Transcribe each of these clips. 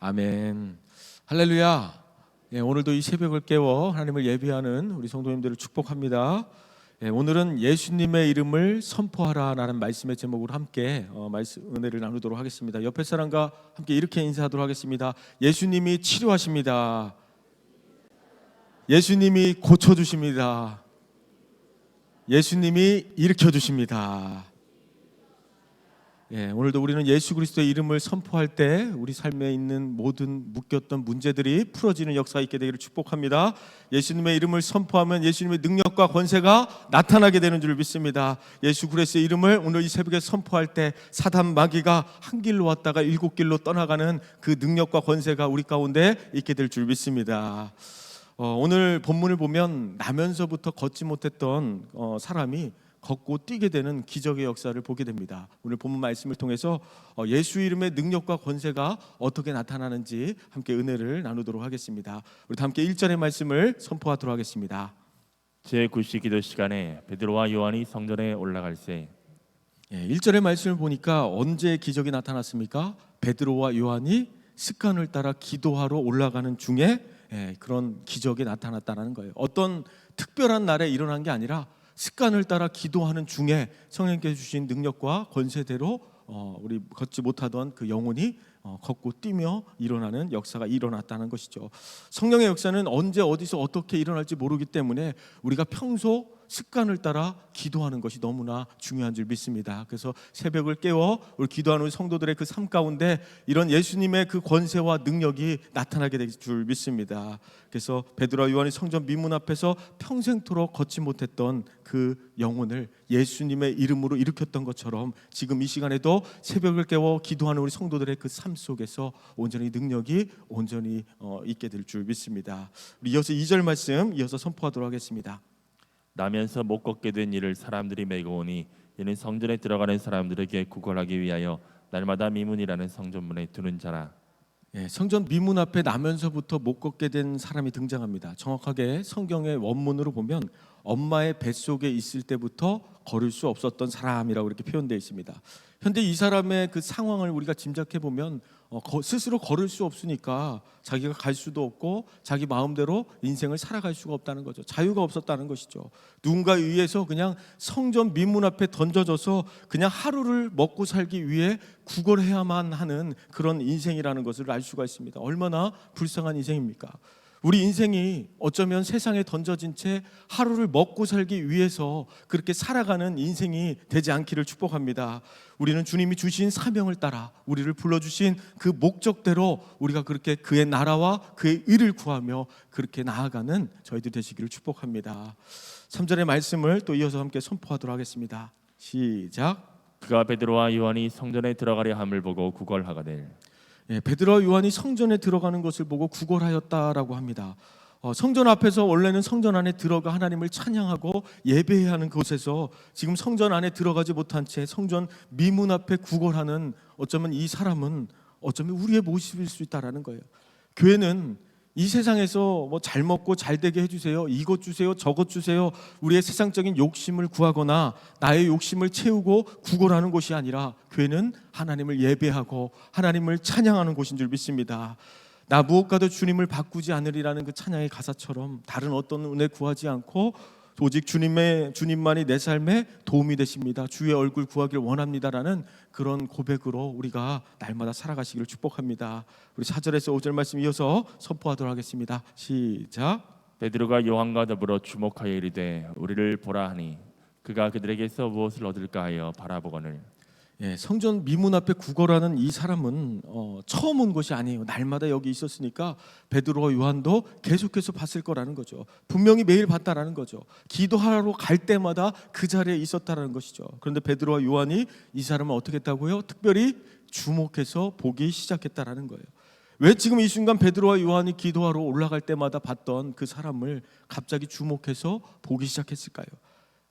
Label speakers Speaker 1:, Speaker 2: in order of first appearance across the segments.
Speaker 1: 아멘. 할렐루야. 오늘도 이 새벽을 깨워 하나님을 예배하는 우리 성도님들을 축복합니다. 오늘은 예수님의 이름을 선포하라라는 말씀의 제목으로 함께 은혜를 나누도록 하겠습니다. 옆에 사람과 함께 이렇게 인사하도록 하겠습니다. 예수님이 치료하십니다. 예수님이 고쳐주십니다. 예수님이 일으켜주십니다. 오늘도 우리는 예수 그리스도의 이름을 선포할 때 우리 삶에 있는 모든 묶였던 문제들이 풀어지는 역사가 있게 되기를 축복합니다. 예수님의 이름을 선포하면 예수님의 능력과 권세가 나타나게 되는 줄 믿습니다. 예수 그리스도의 이름을 오늘 이 새벽에 선포할 때 사단 마귀가 한 길로 왔다가 일곱 길로 떠나가는 그 능력과 권세가 우리 가운데 있게 될 줄 믿습니다. 오늘 본문을 보면 나면서부터 걷지 못했던 사람이 걷고 뛰게 되는 기적의 역사를 보게 됩니다. 오늘 본문 말씀을 통해서 예수 이름의 능력과 권세가 어떻게 나타나는지 함께 은혜를 나누도록 하겠습니다. 우리 다 함께 1절의 말씀을 선포하도록 하겠습니다.
Speaker 2: 제9시 기도 시간에 베드로와 요한이 성전에 올라갈새.
Speaker 1: 1절의 말씀을 보니까 언제 기적이 나타났습니까? 베드로와 요한이 습관을 따라 기도하러 올라가는 중에 그런 기적이 나타났다는 거예요. 어떤 특별한 날에 일어난 게 아니라 습관을 따라 기도하는 중에 성령께서 주신 능력과 권세대로 우리 걷지 못하던 그 영혼이 걷고 뛰며 일어나는 역사가 일어났다는 것이죠. 성령의 역사는 언제 어디서 어떻게 일어날지 모르기 때문에 우리가 평소 습관을 따라 기도하는 것이 너무나 중요한 줄 믿습니다. 그래서 새벽을 깨워 우리 기도하는 우리 성도들의 그 삶 가운데 이런 예수님의 그 권세와 능력이 나타나게 될 줄 믿습니다. 그래서 베드로와 요한이 성전 미문 앞에서 평생토록 걷지 못했던 그 영혼을 예수님의 이름으로 일으켰던 것처럼 지금 이 시간에도 새벽을 깨워 기도하는 우리 성도들의 그 삶 속에서 온전히 능력이 온전히 있게 될 줄 믿습니다. 우리 이어서 2절 말씀 이어서 선포하도록 하겠습니다.
Speaker 2: 나면서 못 걷게 된 이를 사람들이 메고 오니 이는 성전에 들어가는 사람들에게 구걸하기 위하여 날마다 미문이라는 성전문에 두는 자라.
Speaker 1: 성전 미문 앞에 나면서부터 못 걷게 된 사람이 등장합니다. 정확하게 성경의 원문으로 보면 엄마의 뱃속에 있을 때부터 걸을 수 없었던 사람이라고 이렇게 표현되어 있습니다. 현재 이 사람의 그 상황을 우리가 짐작해 보면 스스로 걸을 수 없으니까 자기가 갈 수도 없고 자기 마음대로 인생을 살아갈 수가 없다는 거죠. 자유가 없었다는 것이죠. 누군가에 의해서 그냥 성전 미문 앞에 던져져서 그냥 하루를 먹고 살기 위해 구걸해야만 하는 그런 인생이라는 것을 알 수가 있습니다. 얼마나 불쌍한 인생입니까? 우리 인생이 어쩌면 세상에 던져진 채 하루를 먹고 살기 위해서 그렇게 살아가는 인생이 되지 않기를 축복합니다. 우리는 주님이 주신 사명을 따라 우리를 불러주신 그 목적대로 우리가 그렇게 그의 나라와 그의 의를 구하며 그렇게 나아가는 저희들 되시기를 축복합니다. 3절의 말씀을 또 이어서 함께 선포하도록 하겠습니다. 시작.
Speaker 2: 그가 베드로와 요한이 성전에 들어가려 함을 보고 구걸하거늘.
Speaker 1: 베드로와 요한이 성전에 들어가는 것을 보고 구걸하였다라고 합니다. 성전 앞에서 원래는 성전 안에 들어가 하나님을 찬양하고 예배해야 하는 곳에서 지금 성전 안에 들어가지 못한 채 성전 미문 앞에 구걸하는 어쩌면 이 사람은 어쩌면 우리의 모습일 수 있다라는 거예요. 교회는 이 세상에서 뭐 잘 먹고 잘 되게 해주세요, 이것 주세요, 저것 주세요, 우리의 세상적인 욕심을 구하거나 나의 욕심을 채우고 구걸하는 곳이 아니라 교회는 하나님을 예배하고 하나님을 찬양하는 곳인 줄 믿습니다. 나 무엇과도 주님을 바꾸지 않으리라는 그 찬양의 가사처럼 다른 어떤 은혜 구하지 않고 오직 주님만이 내 삶에 도움이 되십니다, 주의 얼굴 구하길 원합니다라는 그런 고백으로 우리가 날마다 살아가시기를 축복합니다. 우리 4절에서 5절 말씀 이어서 선포하도록 하겠습니다. 시작.
Speaker 2: 베드로가 요한과 더불어 주목하여 이르되 우리를 보라 하니 그가 그들에게서 무엇을 얻을까 하여 바라보거늘.
Speaker 1: 성전 미문 앞에 구걸하는 이 사람은 처음 온 것이 아니에요. 날마다 여기 있었으니까 베드로와 요한도 계속해서 봤을 거라는 거죠. 분명히 매일 봤다라는 거죠. 기도하러 갈 때마다 그 자리에 있었다라는 것이죠. 그런데 베드로와 요한이 이 사람을 어떻게 했다고요? 특별히 주목해서 보기 시작했다라는 거예요. 왜 지금 이 순간 베드로와 요한이 기도하러 올라갈 때마다 봤던 그 사람을 갑자기 주목해서 보기 시작했을까요?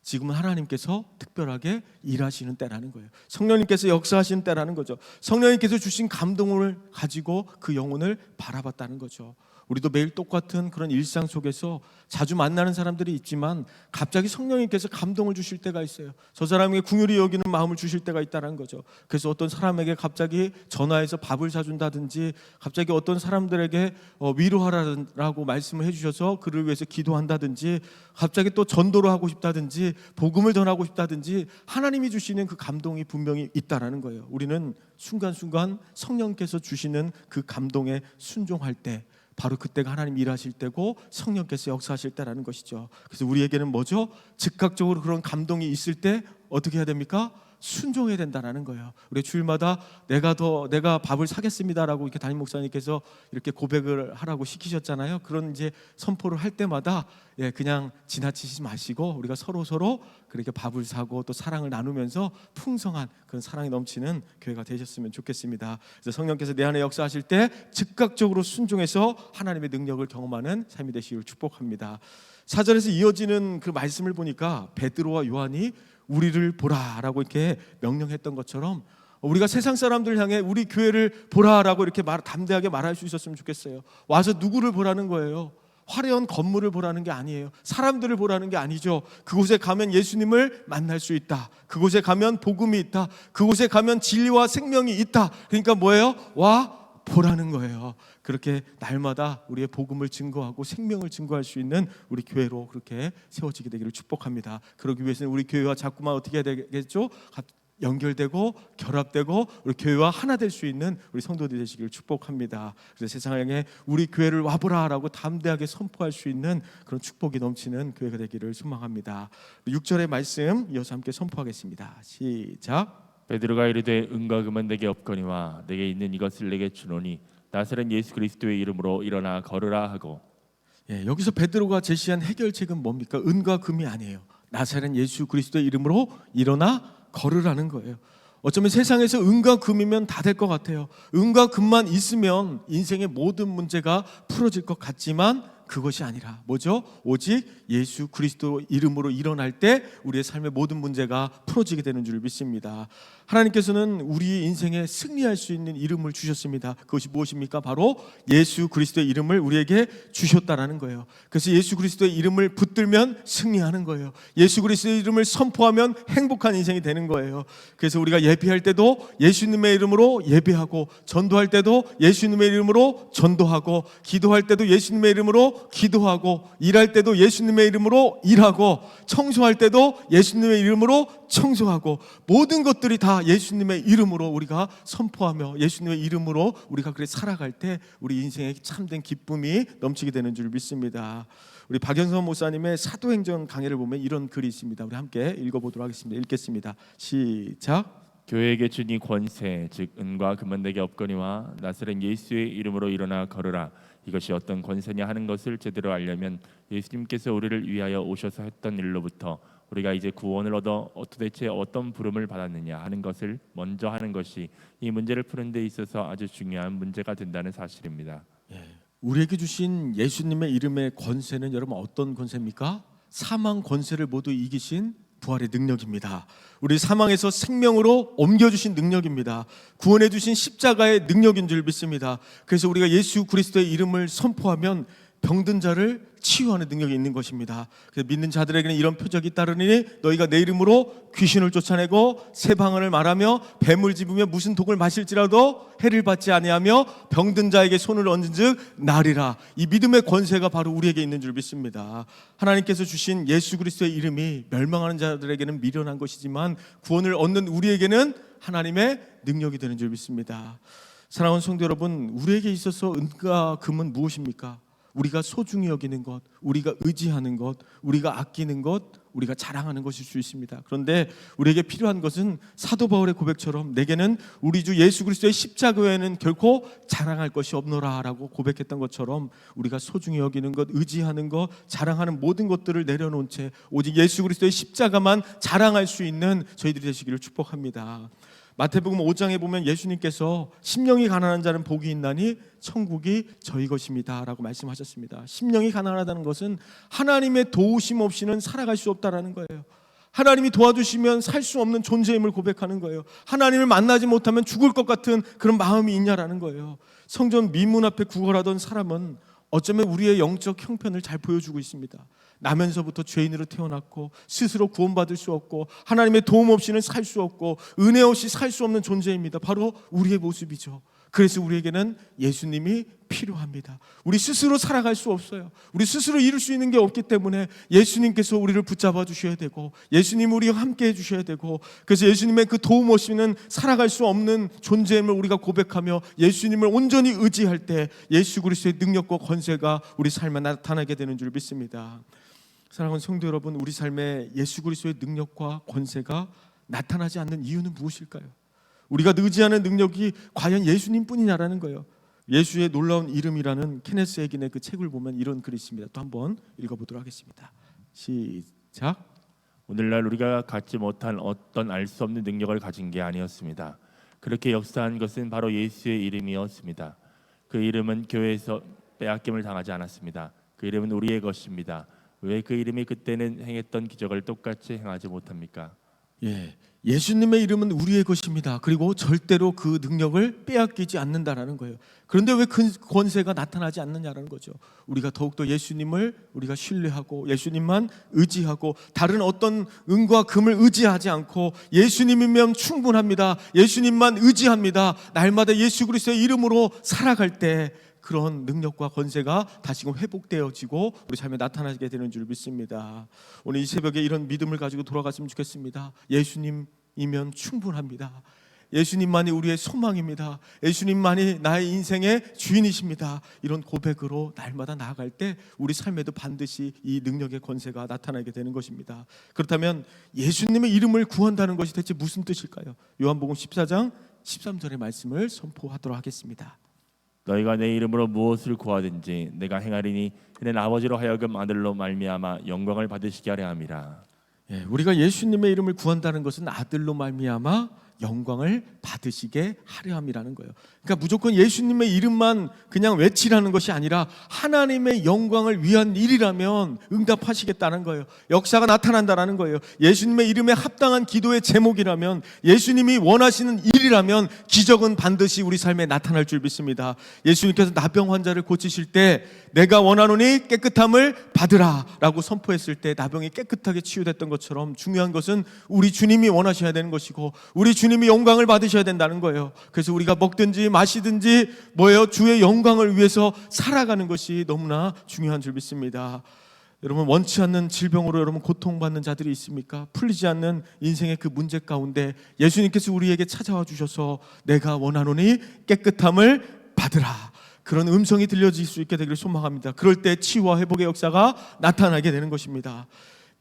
Speaker 1: 지금은 하나님께서 특별하게 일하시는 때라는 거예요. 성령님께서 역사하시는 때라는 거죠. 성령님께서 주신 감동을 가지고 그 영혼을 바라봤다는 거죠. 우리도 매일 똑같은 그런 일상 속에서 자주 만나는 사람들이 있지만 갑자기 성령님께서 감동을 주실 때가 있어요. 저 사람에게 긍휼히 여기는 마음을 주실 때가 있다는 거죠. 그래서 어떤 사람에게 갑자기 전화해서 밥을 사준다든지, 갑자기 어떤 사람들에게 위로하라고 말씀을 해주셔서 그를 위해서 기도한다든지, 갑자기 또 전도를 하고 싶다든지, 복음을 전하고 싶다든지, 하나님이 주시는 그 감동이 분명히 있다라는 거예요. 우리는 순간순간 성령께서 주시는 그 감동에 순종할 때, 바로 그때가 하나님 일하실 때고 성령께서 역사하실 때라는 것이죠. 그래서 우리에게는 뭐죠? 즉각적으로 그런 감동이 있을 때 어떻게 해야 됩니까? 순종해야 된다는 거예요. 우리 주일마다 내가 밥을 사겠습니다라고 이렇게 담임 목사님께서 이렇게 고백을 하라고 시키셨잖아요. 그런 이제 선포를 할 때마다 그냥 지나치지 마시고 우리가 서로 그렇게 밥을 사고 또 사랑을 나누면서 풍성한 그런 사랑이 넘치는 교회가 되셨으면 좋겠습니다. 그래서 성령께서 내 안에 역사하실 때 즉각적으로 순종해서 하나님의 능력을 경험하는 삶이 되시기를 축복합니다. 4절에서 이어지는 그 말씀을 보니까 베드로와 요한이 우리를 보라라고 이렇게 명령했던 것처럼 우리가 세상 사람들 향해 우리 교회를 보라라고 이렇게 담대하게 말할 수 있었으면 좋겠어요. 와서 누구를 보라는 거예요? 화려한 건물을 보라는 게 아니에요. 사람들을 보라는 게 아니죠. 그곳에 가면 예수님을 만날 수 있다. 그곳에 가면 복음이 있다. 그곳에 가면 진리와 생명이 있다. 그러니까 뭐예요? 와 보라는 거예요. 그렇게 날마다 우리의 복음을 증거하고 생명을 증거할 수 있는 우리 교회로 그렇게 세워지게 되기를 축복합니다. 그러기 위해서는 우리 교회와 자꾸만 어떻게 해야 되겠죠? 연결되고 결합되고 우리 교회와 하나 될 수 있는 우리 성도들이 되시기를 축복합니다. 그래서 세상을 향해 우리 교회를 와보라라고 담대하게 선포할 수 있는 그런 축복이 넘치는 교회가 되기를 소망합니다. 6절의 말씀 이어서 함께 선포하겠습니다. 시작.
Speaker 2: 베드로가 이르되 은과 금은 내게 없거니와 내게 있는 이것을 내게 주노니 나사렛 예수 그리스도의 이름으로 일어나 걸으라 하고.
Speaker 1: 여기서 베드로가 제시한 해결책은 뭡니까? 은과 금이 아니에요. 나사렛 예수 그리스도의 이름으로 일어나 걸으라는 거예요. 어쩌면 세상에서 은과 금이면 다 될 것 같아요. 은과 금만 있으면 인생의 모든 문제가 풀어질 것 같지만 그것이 아니라 뭐죠? 오직 예수 그리스도 이름으로 일어날 때 우리의 삶의 모든 문제가 풀어지게 되는 줄 믿습니다. 하나님께서는 우리 인생에 승리할 수 있는 이름을 주셨습니다. 그것이 무엇입니까? 바로 예수 그리스도의 이름을 우리에게 주셨다라는 거예요. 그래서 예수 그리스도의 이름을 붙들면 승리하는 거예요. 예수 그리스도의 이름을 선포하면 행복한 인생이 되는 거예요. 그래서 우리가 예배할 때도 예수님의 이름으로 예배하고, 전도할 때도 예수님의 이름으로 전도하고, 기도할 때도 예수님의 이름으로 기도하고, 일할 때도 예수님의 이름으로 일하고, 청소할 때도 예수님의 이름으로 청소하고, 모든 것들이 다 예수님의 이름으로 우리가 선포하며 예수님의 이름으로 우리가 그렇게 살아갈 때 우리 인생에 참된 기쁨이 넘치게 되는 줄 믿습니다. 우리 박연선 목사님의 사도행전 강해를 보면 이런 글이 있습니다. 우리 함께 읽어보도록 하겠습니다. 읽겠습니다. 시작.
Speaker 2: 교회에게 주니 권세 즉 은과 금은 내게 없거니와 나사렛 예수의 이름으로 일어나 걸으라. 이것이 어떤 권세냐 하는 것을 제대로 알려면 예수님께서 우리를 위하여 오셔서 했던 일로부터 우리가 이제 구원을 얻어 도대체 어떤 부름을 받았느냐 하는 것을 먼저 하는 것이 이 문제를 푸는 데 있어서 아주 중요한 문제가 된다는 사실입니다.
Speaker 1: 우리에게 주신 예수님의 이름의 권세는 여러분 어떤 권세입니까? 사망 권세를 모두 이기신 부활의 능력입니다. 우리 사망에서 생명으로 옮겨주신 능력입니다. 구원해 주신 십자가의 능력인 줄 믿습니다. 그래서 우리가 예수 그리스도의 이름을 선포하면 병든 자를 치유하는 능력이 있는 것입니다. 그래서 믿는 자들에게는 이런 표적이 따르니 너희가 내 이름으로 귀신을 쫓아내고 새 방언을 말하며 뱀을 집으며 무슨 독을 마실지라도 해를 받지 아니하며 병든 자에게 손을 얹은즉 나으리라. 이 믿음의 권세가 바로 우리에게 있는 줄 믿습니다. 하나님께서 주신 예수 그리스도의 이름이 멸망하는 자들에게는 미련한 것이지만 구원을 얻는 우리에게는 하나님의 능력이 되는 줄 믿습니다. 사랑하는 성도 여러분, 우리에게 있어서 은과 금은 무엇입니까? 우리가 소중히 여기는 것, 우리가 의지하는 것, 우리가 아끼는 것, 우리가 자랑하는 것일 수 있습니다. 그런데 우리에게 필요한 것은 사도 바울의 고백처럼 내게는 우리 주 예수 그리스도의 십자가 외에는 결코 자랑할 것이 없노라 라고 고백했던 것처럼 우리가 소중히 여기는 것, 의지하는 것, 자랑하는 모든 것들을 내려놓은 채 오직 예수 그리스도의 십자가만 자랑할 수 있는 저희들이 되시기를 축복합니다. 마태복음 5장에 보면 예수님께서 심령이 가난한 자는 복이 있나니 천국이 저희 것입니다 라고 말씀하셨습니다. 심령이 가난하다는 것은 하나님의 도우심 없이는 살아갈 수 없다라는 거예요. 하나님이 도와주시면 살 수 없는 존재임을 고백하는 거예요. 하나님을 만나지 못하면 죽을 것 같은 그런 마음이 있냐라는 거예요. 성전 미문 앞에 구걸하던 사람은 어쩌면 우리의 영적 형편을 잘 보여주고 있습니다. 나면서부터 죄인으로 태어났고 스스로 구원받을 수 없고 하나님의 도움 없이는 살 수 없고 은혜 없이 살 수 없는 존재입니다. 바로 우리의 모습이죠. 그래서 우리에게는 예수님이 필요합니다. 우리 스스로 살아갈 수 없어요. 우리 스스로 이룰 수 있는 게 없기 때문에 예수님께서 우리를 붙잡아 주셔야 되고 예수님 우리와 함께 해 주셔야 되고, 그래서 예수님의 그 도움 없이는 살아갈 수 없는 존재임을 우리가 고백하며 예수님을 온전히 의지할 때 예수 그리스도의 능력과 권세가 우리 삶에 나타나게 되는 줄 믿습니다. 사랑하는 성도 여러분, 우리 삶에 예수 그리스도의 능력과 권세가 나타나지 않는 이유는 무엇일까요? 우리가 의지하는 능력이 과연 예수님뿐이냐라는 거예요. 예수의 놀라운 이름이라는 케네스 에긴의 그 책을 보면 이런 글이 있습니다. 또 한번 읽어보도록 하겠습니다. 시작.
Speaker 2: 오늘날 우리가 갖지 못한 어떤 알 수 없는 능력을 가진 게 아니었습니다. 그렇게 역사한 것은 바로 예수의 이름이었습니다. 그 이름은 교회에서 빼앗김을 당하지 않았습니다. 그 이름은 우리의 것입니다. 왜 그 이름이 그때는 행했던 기적을 똑같이 행하지 못합니까?
Speaker 1: 예수님의 이름은 우리의 것입니다. 그리고 절대로 그 능력을 빼앗기지 않는다라는 거예요. 그런데 왜 그 권세가 나타나지 않느냐라는 거죠. 우리가 더욱더 예수님을 우리가 신뢰하고 예수님만 의지하고 다른 어떤 은과 금을 의지하지 않고 예수님이면 충분합니다. 예수님만 의지합니다. 날마다 예수 그리스도의 이름으로 살아갈 때 그런 능력과 권세가 다시금 회복되어지고 우리 삶에 나타나게 되는 줄 믿습니다. 오늘 이 새벽에 이런 믿음을 가지고 돌아갔으면 좋겠습니다. 예수님이면 충분합니다. 예수님만이 우리의 소망입니다. 예수님만이 나의 인생의 주인이십니다. 이런 고백으로 날마다 나아갈 때 우리 삶에도 반드시 이 능력의 권세가 나타나게 되는 것입니다. 그렇다면 예수님의 이름을 구한다는 것이 대체 무슨 뜻일까요? 요한복음 14장 13절의 말씀을 선포하도록 하겠습니다.
Speaker 2: 너희가 내 이름으로 무엇을 구하든지 내가 행하리니 이는 아버지로 하여금 아들로 말미암아 영광을 받으시게 하려 함이라.
Speaker 1: 우리가 예수님의 이름을 구한다는 것은 아들로 말미암아 영광을 받으시게 하려 함이라는 거예요. 그러니까 무조건 예수님의 이름만 그냥 외치라는 것이 아니라 하나님의 영광을 위한 일이라면 응답하시겠다는 거예요. 역사가 나타난다는 거예요. 예수님의 이름에 합당한 기도의 제목이라면, 예수님이 원하시는 일이라면 기적은 반드시 우리 삶에 나타날 줄 믿습니다. 예수님께서 나병 환자를 고치실 때 내가 원하노니 깨끗함을 받으라 라고 선포했을 때 나병이 깨끗하게 치유됐던 것처럼 중요한 것은 우리 주님이 원하셔야 되는 것이고 우리 주님이 영광을 받으셔야 된다는 거예요. 그래서 우리가 먹든지 마시든지 주의 영광을 위해서 살아가는 것이 너무나 중요한 줄 믿습니다. 여러분, 원치 않는 질병으로 여러분 고통받는 자들이 있습니까? 풀리지 않는 인생의 그 문제 가운데 예수님께서 우리에게 찾아와 주셔서 내가 원하노니 깨끗함을 받으라, 그런 음성이 들려질 수 있게 되기를 소망합니다. 그럴 때 치유와 회복의 역사가 나타나게 되는 것입니다.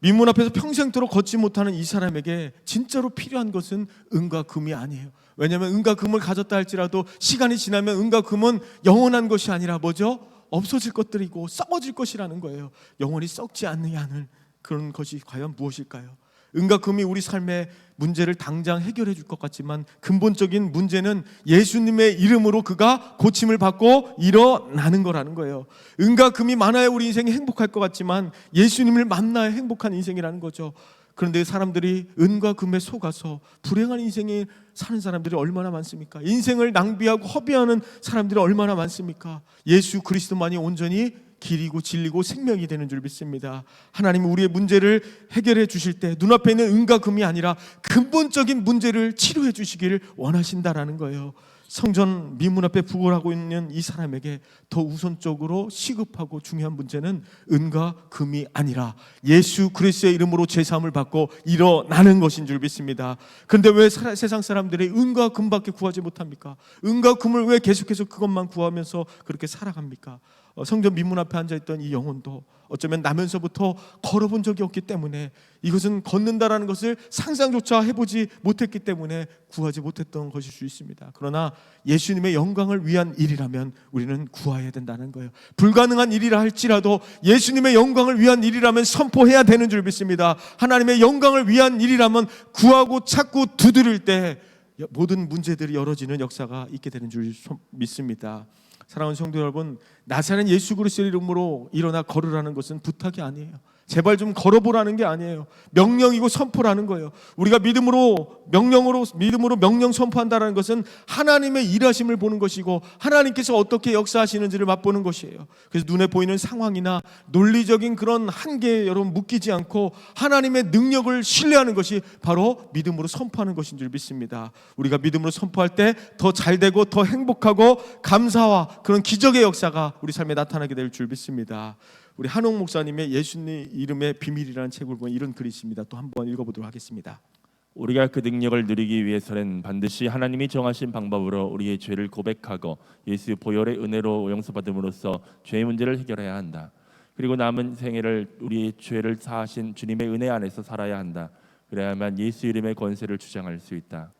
Speaker 1: 민문 앞에서 평생토록 걷지 못하는 이 사람에게 진짜로 필요한 것은 은과 금이 아니에요. 왜냐하면 은과 금을 가졌다 할지라도 시간이 지나면 은과 금은 영원한 것이 아니라 뭐죠? 없어질 것들이고 썩어질 것이라는 거예요. 영원히 썩지 않는 그런 것이 과연 무엇일까요? 은과 금이 우리 삶의 문제를 당장 해결해 줄 것 같지만 근본적인 문제는 예수님의 이름으로 그가 고침을 받고 일어나는 거라는 거예요. 은과 금이 많아야 우리 인생이 행복할 것 같지만 예수님을 만나야 행복한 인생이라는 거죠. 그런데 사람들이 은과 금에 속아서 불행한 인생에 사는 사람들이 얼마나 많습니까? 인생을 낭비하고 허비하는 사람들이 얼마나 많습니까? 예수 그리스도만이 온전히 길이고 진리고 생명이 되는 줄 믿습니다. 하나님은 우리의 문제를 해결해 주실 때 눈앞에 있는 은과 금이 아니라 근본적인 문제를 치료해 주시기를 원하신다라는 거예요. 성전 미문 앞에 부골하고 있는 이 사람에게 더 우선적으로 시급하고 중요한 문제는 은과 금이 아니라 예수 그리스도의 이름으로 제사함을 받고 일어나는 것인 줄 믿습니다. 그런데 왜 세상 사람들이 은과 금밖에 구하지 못합니까? 은과 금을 왜 계속해서 그것만 구하면서 그렇게 살아갑니까? 성전 민문 앞에 앉아있던 이 영혼도 어쩌면 나면서부터 걸어본 적이 없기 때문에, 이것은 걷는다라는 것을 상상조차 해보지 못했기 때문에 구하지 못했던 것일 수 있습니다. 그러나 예수님의 영광을 위한 일이라면 우리는 구해야 된다는 거예요. 불가능한 일이라 할지라도 예수님의 영광을 위한 일이라면 선포해야 되는 줄 믿습니다. 하나님의 영광을 위한 일이라면 구하고 찾고 두드릴 때 모든 문제들이 열어지는 역사가 있게 되는 줄 믿습니다. 사랑하는 성도 여러분, 나사렛 예수 그리스도의 이름으로 일어나 걸으라는 것은 부탁이 아니에요. 제발 좀 걸어보라는 게 아니에요. 명령이고 선포라는 거예요. 우리가 믿음으로 명령 선포한다는 것은 하나님의 일하심을 보는 것이고 하나님께서 어떻게 역사하시는지를 맛보는 것이에요. 그래서 눈에 보이는 상황이나 논리적인 그런 한계에 여러분 묶이지 않고 하나님의 능력을 신뢰하는 것이 바로 믿음으로 선포하는 것인 줄 믿습니다. 우리가 믿음으로 선포할 때 더 잘되고 더 행복하고 감사와 그런 기적의 역사가 우리 삶에 나타나게 될 줄 믿습니다. 우리 한옥 목사님의 예수님 이름의 비밀이라는 책을 보면 이런 글이 있습니다. 또 한번 읽어보도록 하겠습니다.
Speaker 2: 우리가 그 능력을 누리기 위해서는 반드시 하나님이 정하신 방법으로 우리의 죄를 고백하고 예수 보혈의 은혜로 용서받음으로써 죄의 문제를 해결해야 한다. 그리고 남은 생애를 우리의 죄를 사하신 주님의 은혜 안에서 살아야 한다. 그래야만 예수 이름의 권세를 주장할 수 있다.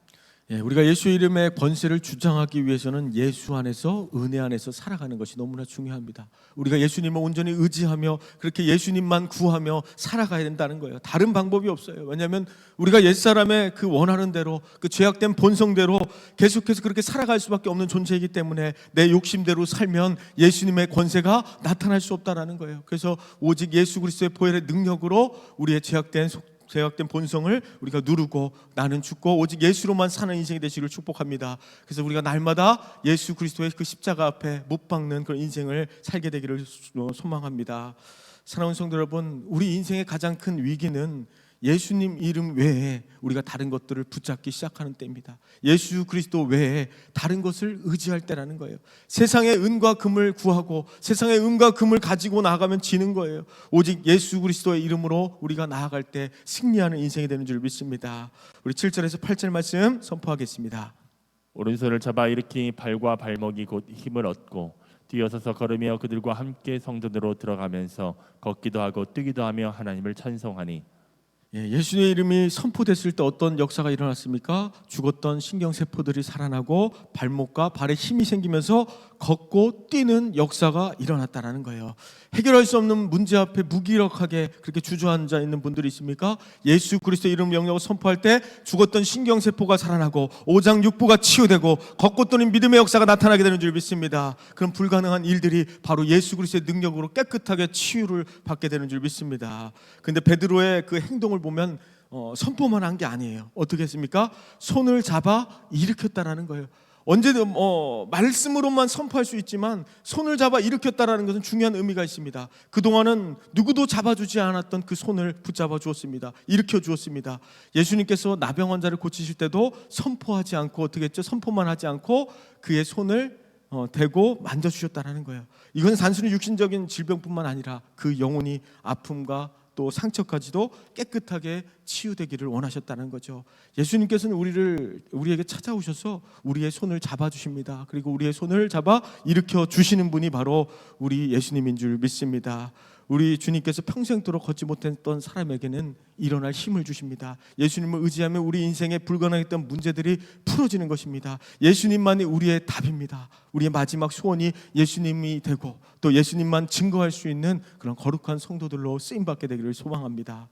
Speaker 1: 우리가 예수 이름의 권세를 주장하기 위해서는 예수 안에서 은혜 안에서 살아가는 것이 너무나 중요합니다. 우리가 예수님을 온전히 의지하며 그렇게 예수님만 구하며 살아가야 된다는 거예요. 다른 방법이 없어요. 왜냐하면 우리가 옛사람의 그 원하는 대로 그 죄악된 본성대로 계속해서 그렇게 살아갈 수밖에 없는 존재이기 때문에 내 욕심대로 살면 예수님의 권세가 나타날 수 없다라는 거예요. 그래서 오직 예수 그리스도의 보혈의 능력으로 우리의 죄악된 본성을 우리가 누르고 나는 죽고 오직 예수로만 사는 인생이 되시기를 축복합니다. 그래서 우리가 날마다 예수 그리스도의 그 십자가 앞에 못 박는 그런 인생을 살게 되기를 소망합니다. 사랑하는 성도 여러분, 우리 인생의 가장 큰 위기는 예수님 이름 외에 우리가 다른 것들을 붙잡기 시작하는 때입니다. 예수 그리스도 외에 다른 것을 의지할 때라는 거예요. 세상의 은과 금을 구하고 세상의 은과 금을 가지고 나아가면 지는 거예요. 오직 예수 그리스도의 이름으로 우리가 나아갈 때 승리하는 인생이 되는 줄 믿습니다. 우리 7절에서 8절 말씀 선포하겠습니다.
Speaker 2: 오른손을 잡아 일으키니 발과 발목이 곧 힘을 얻고 뛰어서서 걸으며 그들과 함께 성전으로 들어가면서 걷기도 하고 뛰기도 하며 하나님을 찬송하니.
Speaker 1: 예수님의 이름이 선포됐을 때 어떤 역사가 일어났습니까? 죽었던 신경세포들이 살아나고 발목과 발에 힘이 생기면서 걷고 뛰는 역사가 일어났다는 거예요. 해결할 수 없는 문제 앞에 무기력하게 그렇게 주저앉아 있는 분들이 있습니까? 예수 그리스도의 이름 명령을 선포할 때 죽었던 신경세포가 살아나고 오장육부가 치유되고 걷고 뛰는 믿음의 역사가 나타나게 되는 줄 믿습니다. 그런 불가능한 일들이 바로 예수 그리스도의 능력으로 깨끗하게 치유를 받게 되는 줄 믿습니다. 근데 베드로의 그 행동을 보면 선포만 한 게 아니에요. 어떻게 했습니까? 손을 잡아 일으켰다라는 거예요. 언제든 말씀으로만 선포할 수 있지만 손을 잡아 일으켰다라는 것은 중요한 의미가 있습니다. 그동안은 누구도 잡아주지 않았던 그 손을 붙잡아 주었습니다. 일으켜 주었습니다. 예수님께서 나병 환자를 고치실 때도 선포하지 않고 어떻게 했죠? 선포만 하지 않고 그의 손을 대고 만져주셨다라는 거예요. 이건 단순히 육신적인 질병뿐만 아니라 그 영혼이 아픔과 또 상처까지도 깨끗하게 치유되기를 원하셨다는 거죠. 예수님께서는 우리에게 찾아오셔서 우리의 손을 잡아주십니다. 그리고 우리의 손을 잡아 일으켜 주시는 분이 바로 우리 예수님인 줄 믿습니다. 우리 주님께서 평생도록 걷지 못했던 사람에게는 일어날 힘을 주십니다. 예수님을 의지하면 우리 인생에 불가능했던 문제들이 풀어지는 것입니다. 예수님만이 우리의 답입니다. 우리의 마지막 소원이 예수님이 되고 또 예수님만 증거할 수 있는 그런 거룩한 성도들로 쓰임받게 되기를 소망합니다.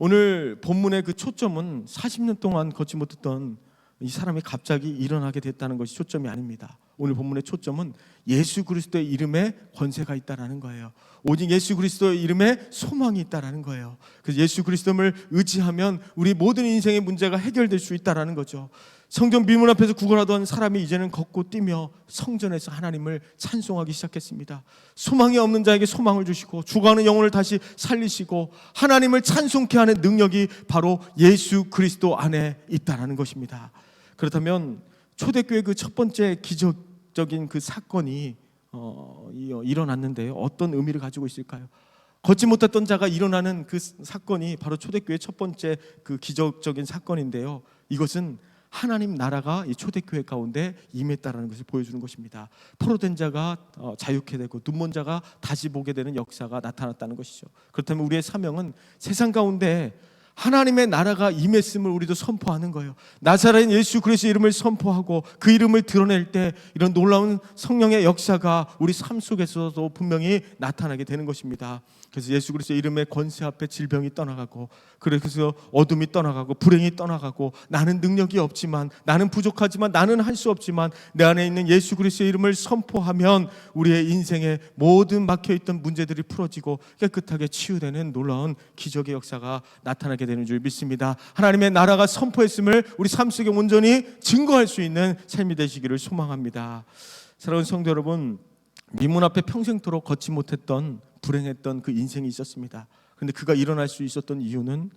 Speaker 1: 오늘 본문의 그 초점은 40년 동안 걷지 못했던 이 사람이 갑자기 일어나게 됐다는 것이 초점이 아닙니다. 오늘 본문의 초점은 예수 그리스도의 이름에 권세가 있다라는 거예요. 오직 예수 그리스도의 이름에 소망이 있다라는 거예요. 그래서 예수 그리스도를 의지하면 우리 모든 인생의 문제가 해결될 수 있다라는 거죠. 성전 미문 앞에서 구걸하던 사람이 이제는 걷고 뛰며 성전에서 하나님을 찬송하기 시작했습니다. 소망이 없는 자에게 소망을 주시고 죽어가는 영혼을 다시 살리시고 하나님을 찬송케 하는 능력이 바로 예수 그리스도 안에 있다라는 것입니다. 그렇다면 초대교회 그 첫 번째 기적적인 그 사건이 일어났는데요. 어떤 의미를 가지고 있을까요? 걷지 못했던 자가 일어나는 그 사건이 바로 초대교회의 첫 번째 그 기적적인 사건인데요. 이것은 하나님 나라가 이 초대교회 가운데 임했다라는 것을 보여주는 것입니다. 포로된 자가 자유케 되고 눈먼 자가 다시 보게 되는 역사가 나타났다는 것이죠. 그렇다면 우리의 사명은 세상 가운데 하나님의 나라가 임했음을 우리도 선포하는 거예요. 나사렛 예수 그리스도의 이름을 선포하고 그 이름을 드러낼 때 이런 놀라운 성령의 역사가 우리 삶 속에서도 분명히 나타나게 되는 것입니다. 그래서 예수 그리스도의 이름의 권세 앞에 질병이 떠나가고, 그래서 어둠이 떠나가고 불행이 떠나가고, 나는 능력이 없지만, 나는 부족하지만, 나는 할 수 없지만 내 안에 있는 예수 그리스도의 이름을 선포하면 우리의 인생의 모든 막혀있던 문제들이 풀어지고 깨끗하게 치유되는 놀라운 기적의 역사가 나타나게 되는 줄 믿습니다. 하나님의 나라가 선포했음을 우리 삶 속에 온전히 증거할 수 있는 삶이 되시기를 소망합니다. 사랑하는 성도 여러분, 미문 앞에 평생토록 걷지 못했던 불행했던 그 인생이 있었습니다. 그런데 그가 일어날 수 있었던 이유는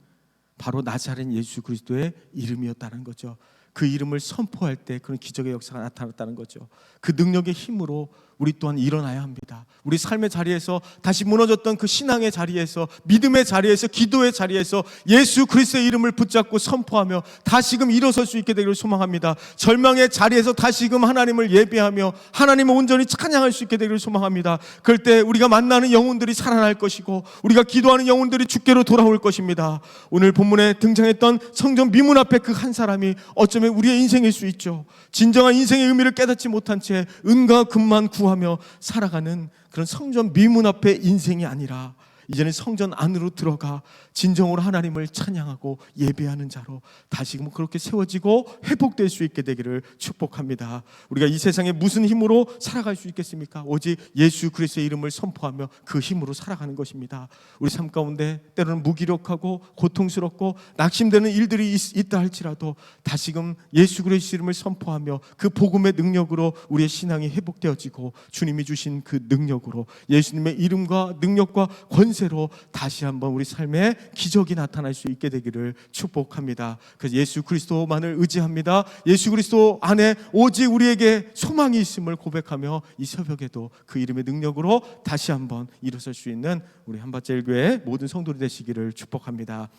Speaker 1: 바로 나사렛 예수 그리스도의 이름이었다는 거죠. 그 이름을 선포할 때 그런 기적의 역사가 나타났다는 거죠. 그 능력의 힘으로 우리 또한 일어나야 합니다. 우리 삶의 자리에서 다시 무너졌던 그 신앙의 자리에서, 믿음의 자리에서, 기도의 자리에서 예수 그리스도의 이름을 붙잡고 선포하며 다시금 일어설 수 있게 되기를 소망합니다. 절망의 자리에서 다시금 하나님을 예배하며 하나님을 온전히 찬양할 수 있게 되기를 소망합니다. 그럴 때 우리가 만나는 영혼들이 살아날 것이고 우리가 기도하는 영혼들이 주께로 돌아올 것입니다. 오늘 본문에 등장했던 성전 미문 앞에 그 한 사람이 어쩌면 우리의 인생일 수 있죠. 진정한 인생의 의미를 깨닫지 못한 채 은과 금만 구하며 살아가는 그런 성전 미문 앞의 인생이 아니라 이제는 성전 안으로 들어가 진정으로 하나님을 찬양하고 예배하는 자로 다시금 그렇게 세워지고 회복될 수 있게 되기를 축복합니다. 우리가 이 세상에 무슨 힘으로 살아갈 수 있겠습니까? 오직 예수 그리스도의 이름을 선포하며 그 힘으로 살아가는 것입니다. 우리 삶 가운데 때로는 무기력하고 고통스럽고 낙심되는 일들이 있다 할지라도 다시금 예수 그리스도의 이름을 선포하며 그 복음의 능력으로 우리의 신앙이 회복되어지고 주님이 주신 그 능력으로 예수님의 이름과 능력과 권세로 다시 한번 우리 삶에 기적이 나타날 수 있게 되기를 축복합니다. 그래서 예수 그리스도만을 의지합니다. 예수 그리스도 안에 오직 우리에게 소망이 있음을 고백하며 이 새벽에도 그 이름의 능력으로 다시 한번 일어설 수 있는 우리 한밭제일교회 모든 성도들 되시기를 축복합니다.